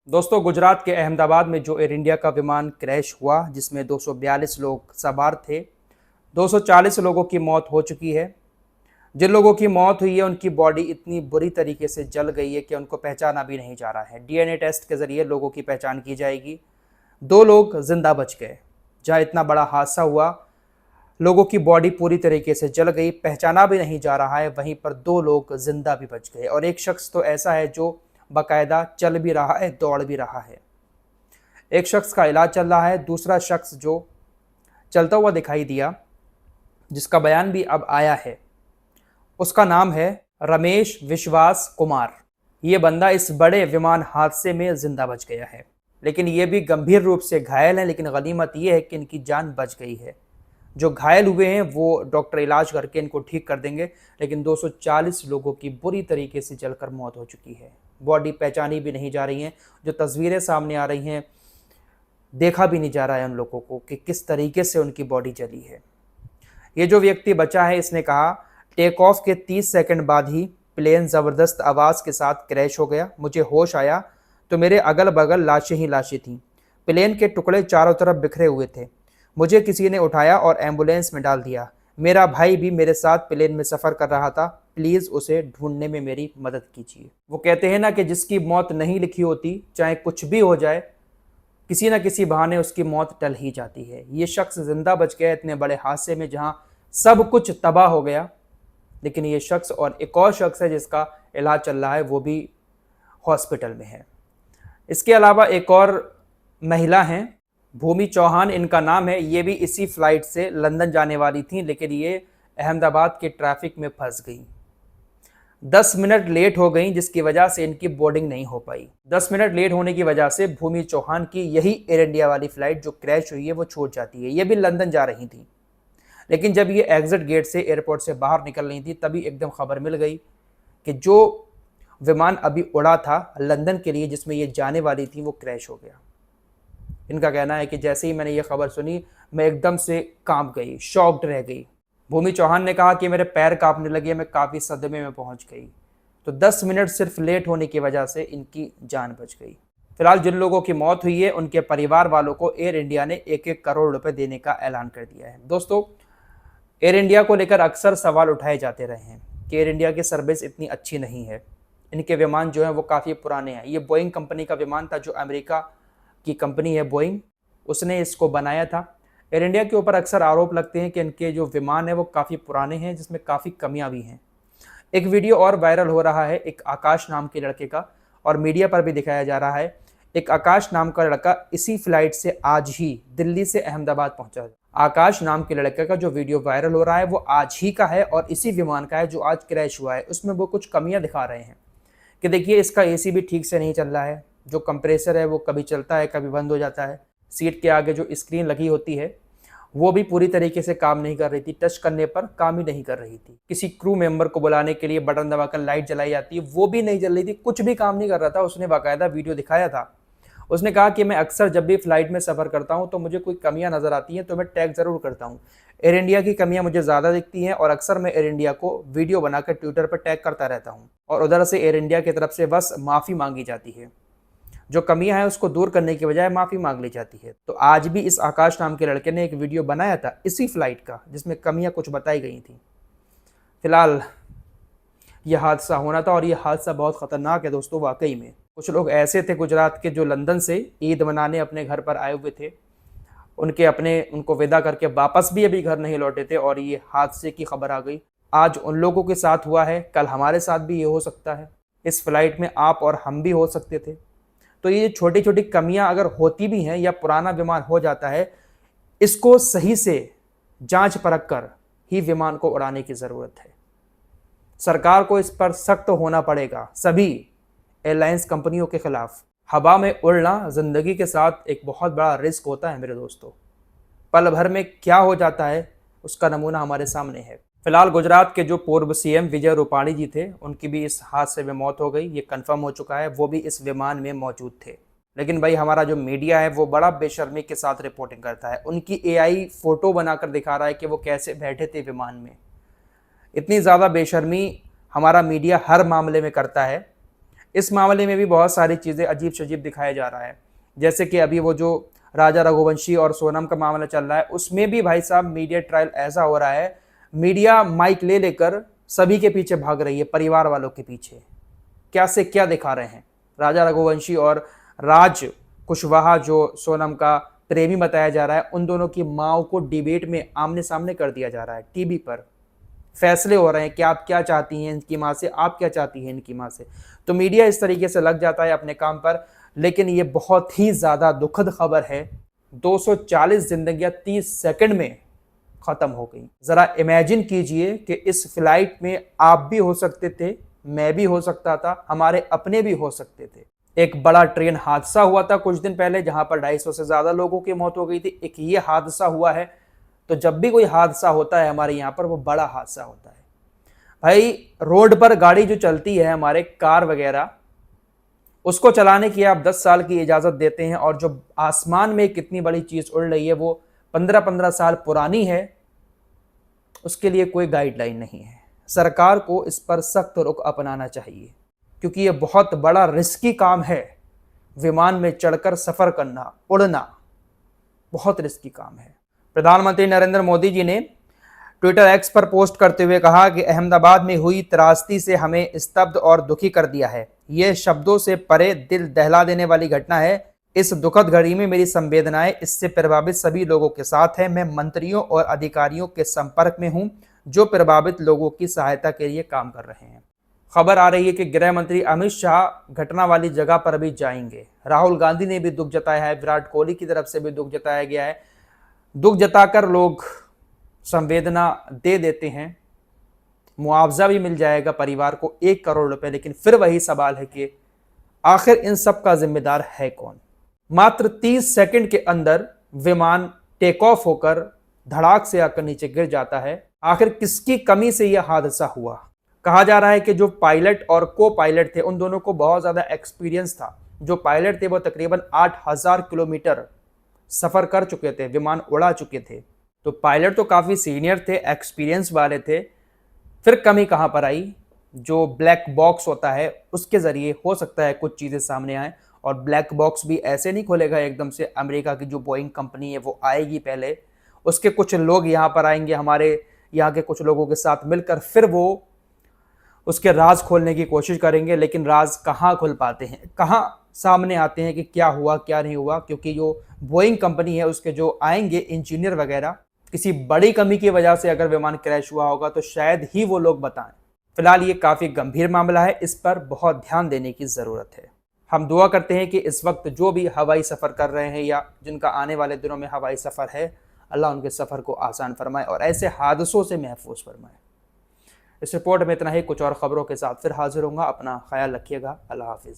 दोस्तों, गुजरात के अहमदाबाद में जो एयर इंडिया का विमान क्रैश हुआ जिसमें 242 लोग सवार थे, 240 लोगों की मौत हो चुकी है। जिन लोगों की मौत हुई है उनकी बॉडी इतनी बुरी तरीके से जल गई है कि उनको पहचाना भी नहीं जा रहा है। डीएनए टेस्ट के ज़रिए लोगों की पहचान की जाएगी। 2 लोग जिंदा बच गए। जहाँ इतना बड़ा हादसा हुआ, लोगों की बॉडी पूरी तरीके से जल गई, पहचाना भी नहीं जा रहा है, वहीं पर 2 लोग जिंदा भी बच गए और एक शख्स तो ऐसा है जो बाकायदा चल भी रहा है, दौड़ भी रहा है। एक शख्स का इलाज चल रहा है, दूसरा शख्स जो चलता हुआ दिखाई दिया, जिसका बयान भी अब आया है, उसका नाम है रमेश विश्वास कुमार। ये बंदा इस बड़े विमान हादसे में जिंदा बच गया है, लेकिन ये भी गंभीर रूप से घायल है। लेकिन गनीमत ये है कि इनकी जान बच गई है। जो घायल हुए हैं वो डॉक्टर इलाज करके इनको ठीक कर देंगे, लेकिन 240 लोगों की बुरी तरीके से जलकर मौत हो चुकी है। बॉडी पहचानी भी नहीं जा रही हैं। जो तस्वीरें सामने आ रही हैं, देखा भी नहीं जा रहा है उन लोगों को कि किस तरीके से उनकी बॉडी जली है। ये जो व्यक्ति बचा है, इसने कहा, टेक ऑफ के 30 सेकंड बाद ही प्लेन ज़बरदस्त आवाज़ के साथ क्रैश हो गया। मुझे होश आया तो मेरे अगल बगल लाशें ही लाशें थीं। प्लेन के टुकड़े चारों तरफ बिखरे हुए थे। मुझे किसी ने उठाया और एम्बुलेंस में डाल दिया। मेरा भाई भी मेरे साथ प्लेन में सफ़र कर रहा था। प्लीज़ उसे ढूंढने में मेरी मदद कीजिए। वो कहते हैं ना कि जिसकी मौत नहीं लिखी होती, चाहे कुछ भी हो जाए, किसी न किसी बहाने उसकी मौत टल ही जाती है। ये शख्स जिंदा बच गया इतने बड़े हादसे में जहां सब कुछ तबाह हो गया, लेकिन ये शख्स और एक और शख्स है जिसका इलाज चल रहा है, वो भी हॉस्पिटल में है। इसके अलावा एक और महिला हैं, भूमि चौहान इनका नाम है। ये भी इसी फ्लाइट से लंदन जाने वाली थी, लेकिन ये अहमदाबाद के ट्रैफिक में फंस गई। 10 मिनट लेट हो गई, जिसकी वजह से इनकी बोर्डिंग नहीं हो पाई। 10 मिनट लेट होने की वजह से भूमि चौहान की यही एयर इंडिया वाली फ्लाइट जो क्रैश हुई है वो छूट जाती है। ये भी लंदन जा रही थी, लेकिन जब ये एग्जिट गेट से एयरपोर्ट से बाहर निकल रही थी, तभी एकदम खबर मिल गई कि जो विमान अभी उड़ा था लंदन के लिए, जिसमें ये जाने वाली थी, वो क्रैश हो गया। इनका कहना है कि जैसे ही मैंने ये खबर सुनी, मैं एकदम से कांप गई, शॉक्ड रह गई। भूमि चौहान ने कहा कि मेरे पैर कांपने लगे, मैं काफ़ी सदमे में पहुंच गई। तो 10 मिनट सिर्फ लेट होने की वजह से इनकी जान बच गई। फिलहाल जिन लोगों की मौत हुई है उनके परिवार वालों को एयर इंडिया ने 1-1 करोड़ रुपए देने का ऐलान कर दिया है। दोस्तों, एयर इंडिया को लेकर अक्सर सवाल उठाए जाते रहे हैं कि एयर इंडिया की सर्विस इतनी अच्छी नहीं है। इनके विमान जो हैं वो काफ़ी पुराने हैं। ये बोइंग कंपनी का विमान था, जो अमेरिका की कंपनी है बोइंग, उसने इसको बनाया था। एयर इंडिया के ऊपर अक्सर आरोप लगते हैं कि इनके जो विमान है वो काफ़ी पुराने हैं, जिसमें काफ़ी कमियां भी हैं। एक वीडियो और वायरल हो रहा है एक आकाश नाम के लड़के का, और मीडिया पर भी दिखाया जा रहा है। एक आकाश नाम का लड़का इसी फ्लाइट से आज ही दिल्ली से अहमदाबाद पहुंचा। आकाश नाम के लड़के का जो वीडियो वायरल हो रहा है वो आज ही का है और इसी विमान का है जो आज क्रैश हुआ है। उसमें वो कुछ कमियां दिखा रहे हैं कि देखिए, इसका एसी भी ठीक से नहीं चल रहा है, जो कंप्रेसर है वो कभी चलता है कभी बंद हो जाता है। सीट के आगे जो स्क्रीन लगी होती है वो भी पूरी तरीके से काम नहीं कर रही थी, टच करने पर काम ही नहीं कर रही थी। किसी क्रू मेंबर को बुलाने के लिए बटन दबाकर लाइट जलाई जाती है, वो भी नहीं जल रही थी, कुछ भी काम नहीं कर रहा था। उसने बाकायदा वीडियो दिखाया था। उसने कहा कि मैं अक्सर जब भी फ्लाइट में सफ़र करता हूं तो मुझे कोई कमियां नज़र आती हैं तो मैं टैग ज़रूर करता हूं। एयर इंडिया की कमियां मुझे ज़्यादा दिखती हैं और अक्सर मैं एयर इंडिया को वीडियो बनाकर ट्विटर पर टैग करता रहता हूं, और उधर से एयर इंडिया की तरफ से बस माफ़ी मांगी जाती है। जो कमियां हैं उसको दूर करने की बजाय माफ़ी मांग ली जाती है। तो आज भी इस आकाश नाम के लड़के ने एक वीडियो बनाया था इसी फ्लाइट का, जिसमें कमियां कुछ बताई गई थी। फिलहाल यह हादसा होना था और यह हादसा बहुत ख़तरनाक है दोस्तों। वाकई में कुछ लोग ऐसे थे गुजरात के जो लंदन से ईद मनाने अपने घर पर आए हुए थे। उनको विदा करके वापस भी अभी घर नहीं लौटे थे और ये हादसे की खबर आ गई। आज उन लोगों के साथ हुआ है, कल हमारे साथ भी ये हो सकता है। इस फ्लाइट में आप और हम भी हो सकते थे। तो ये छोटी छोटी कमियां अगर होती भी हैं या पुराना विमान हो जाता है, इसको सही से जांच परख कर ही विमान को उड़ाने की ज़रूरत है। सरकार को इस पर सख्त होना पड़ेगा, सभी एयरलाइंस कंपनियों के खिलाफ। हवा में उड़ना ज़िंदगी के साथ एक बहुत बड़ा रिस्क होता है मेरे दोस्तों। पल भर में क्या हो जाता है उसका नमूना हमारे सामने है। फिलहाल गुजरात के जो पूर्व सीएम विजय रूपाणी जी थे, उनकी भी इस हादसे में मौत हो गई, ये कंफर्म हो चुका है। वो भी इस विमान में मौजूद थे। लेकिन भाई, हमारा जो मीडिया है वो बड़ा बेशर्मी के साथ रिपोर्टिंग करता है। उनकी एआई फोटो बनाकर दिखा रहा है कि वो कैसे बैठे थे विमान में। इतनी ज़्यादा बेशर्मी हमारा मीडिया हर मामले में करता है। इस मामले में भी बहुत सारी चीज़ें अजीब शजीब दिखाया जा रहा है। जैसे कि अभी वो जो राजा रघुवंशी और सोनम का मामला चल रहा है, उसमें भी भाई साहब मीडिया ट्रायल ऐसा हो रहा है, मीडिया माइक ले लेकर सभी के पीछे भाग रही है, परिवार वालों के पीछे। क्या से क्या दिखा रहे हैं। राजा रघुवंशी और राज कुशवाहा जो सोनम का प्रेमी बताया जा रहा है, उन दोनों की माओ को डिबेट में आमने सामने कर दिया जा रहा है, टीवी पर फैसले हो रहे हैं कि आप क्या चाहती हैं इनकी माँ से, आप क्या चाहती हैं इनकी माँ से। तो मीडिया इस तरीके से लग जाता है अपने काम पर। लेकिन ये बहुत ही ज़्यादा दुखद खबर है, 240 जिंदगियां 30 सेकंड में ख़त्म हो गई। ज़रा इमेजिन कीजिए कि इस फ्लाइट में आप भी हो सकते थे, मैं भी हो सकता था, हमारे अपने भी हो सकते थे। एक बड़ा ट्रेन हादसा हुआ था कुछ दिन पहले, जहां पर 250 से ज़्यादा लोगों की मौत हो गई थी। एक ये हादसा हुआ है। तो जब भी कोई हादसा होता है हमारे यहाँ पर, वो बड़ा हादसा होता है भाई। रोड पर गाड़ी जो चलती है हमारे, कार वगैरह, उसको चलाने की आप 10 साल की इजाज़त देते हैं, और जो आसमान में कितनी बड़ी चीज़ उड़ रही है वो 15-15 साल पुरानी है, उसके लिए कोई गाइडलाइन नहीं है। सरकार को इस पर सख्त रुख अपनाना चाहिए, क्योंकि ये बहुत बड़ा रिस्की काम है। विमान में चढ़कर सफ़र करना, उड़ना बहुत रिस्की काम है। प्रधानमंत्री नरेंद्र मोदी जी ने ट्विटर एक्स पर पोस्ट करते हुए कहा कि अहमदाबाद में हुई त्रासदी से हमें स्तब्ध और दुखी कर दिया है। यह शब्दों से परे दिल दहला देने वाली घटना है। इस दुखद घड़ी में मेरी संवेदनाएं इससे प्रभावित सभी लोगों के साथ है। मैं मंत्रियों और अधिकारियों के संपर्क में हूं जो प्रभावित लोगों की सहायता के लिए काम कर रहे हैं। खबर आ रही है कि गृह मंत्री अमित शाह घटना वाली जगह पर भी जाएंगे। राहुल गांधी ने भी दुख जताया है, विराट कोहली की तरफ से भी दुख जताया गया है। दुख जताकर लोग संवेदना दे देते हैं, मुआवजा भी मिल जाएगा परिवार को 1 करोड़ रुपए। लेकिन फिर वही सवाल है कि आखिर इन सब का जिम्मेदार है कौन। मात्र 30 सेकंड के अंदर विमान टेक ऑफ होकर धड़ाक से आकर नीचे गिर जाता है। आखिर किसकी कमी से यह हादसा हुआ। कहा जा रहा है कि जो पायलट और को पायलट थे, उन दोनों को बहुत ज़्यादा एक्सपीरियंस था। जो पायलट थे वो तकरीबन 8000 किलोमीटर सफ़र कर चुके थे, विमान उड़ा चुके थे। तो पायलट तो काफ़ी सीनियर थे, एक्सपीरियंस वाले थे। फिर कमी कहाँ पर आई। जो ब्लैक बॉक्स होता है उसके ज़रिए हो सकता है कुछ चीज़ें सामने आए, और ब्लैक बॉक्स भी ऐसे नहीं खोलेगा एकदम से। अमेरिका की जो बोइंग कंपनी है वो आएगी पहले, उसके कुछ लोग यहाँ पर आएंगे, हमारे यहाँ के कुछ लोगों के साथ मिलकर फिर वो उसके राज खोलने की कोशिश करेंगे। लेकिन राज कहाँ खुल पाते हैं, कहाँ सामने आते हैं कि क्या हुआ क्या नहीं हुआ, क्योंकि जो बोइंग कंपनी है उसके जो आएंगे इंजीनियर वगैरह, किसी बड़ी कमी की वजह से अगर विमान क्रैश हुआ होगा तो शायद ही वो लोग बताएं। फिलहाल ये काफ़ी गंभीर मामला है, इस पर बहुत ध्यान देने की ज़रूरत है। हम दुआ करते हैं कि इस वक्त जो भी हवाई सफ़र कर रहे हैं या जिनका आने वाले दिनों में हवाई सफ़र है, अल्लाह उनके सफ़र को आसान फरमाए और ऐसे हादसों से महफूज फरमाए। इस रिपोर्ट में इतना ही। कुछ और ख़बरों के साथ फिर हाजिर होऊंगा। अपना ख्याल रखिएगा। अल्लाह हाफिज़।